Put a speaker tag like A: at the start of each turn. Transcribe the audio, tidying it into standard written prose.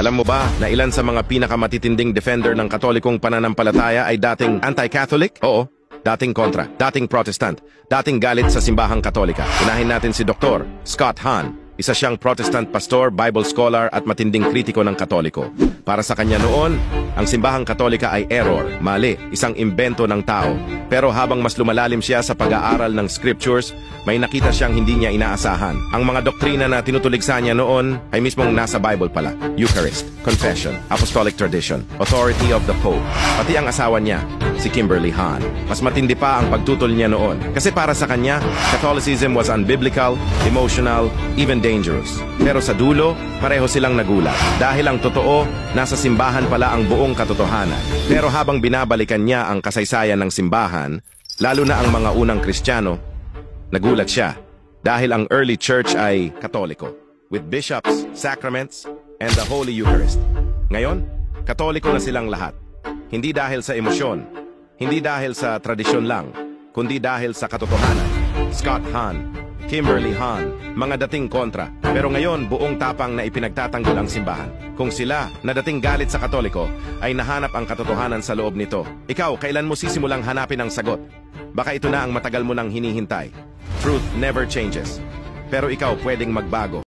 A: Alam mo ba na ilan sa mga pinakamatitinding defender ng katolikong pananampalataya ay dating anti-Catholic? Oo, dating kontra, dating Protestant, dating galit sa simbahang katolika. Unahin natin si Dr. Scott Hahn. Isa siyang Protestant pastor, Bible scholar at matinding kritiko ng Katoliko. Para sa kanya noon, ang simbahang Katolika ay error, mali, isang imbento ng tao. Pero habang mas lumalalim siya sa pag-aaral ng scriptures, may nakita siyang hindi niya inaasahan. Ang mga doktrina na tinutuligsa niya noon ay mismong nasa Bible pala. Eucharist, Confession, Apostolic Tradition, Authority of the Pope. Pati ang asawa niya, si Kimberly Hahn. Mas matindi pa ang pagtutol niya noon. Kasi para sa kanya, Catholicism was unbiblical, emotional, even dangerous. Pero sa dulo, pareho silang nagulat. Dahil ang totoo, nasa simbahan pala ang buong katotohanan. Pero habang binabalikan niya ang kasaysayan ng simbahan, lalo na ang mga unang Kristiyano, nagulat siya. Dahil ang early church ay Katoliko, with bishops, sacraments, and the Holy Eucharist. Ngayon, Katoliko na silang lahat. Hindi dahil sa emosyon, hindi dahil sa tradisyon lang, kundi dahil sa katotohanan. Scott Hahn, Kimberly Hahn, mga dating kontra. Pero ngayon, buong tapang na ipinagtatanggol ang simbahan. Kung sila, na dating galit sa Katoliko, ay nahanap ang katotohanan sa loob nito. Ikaw, kailan mo sisimulang hanapin ang sagot? Baka ito na ang matagal mo nang hinihintay. Truth never changes. Pero ikaw pwedeng magbago.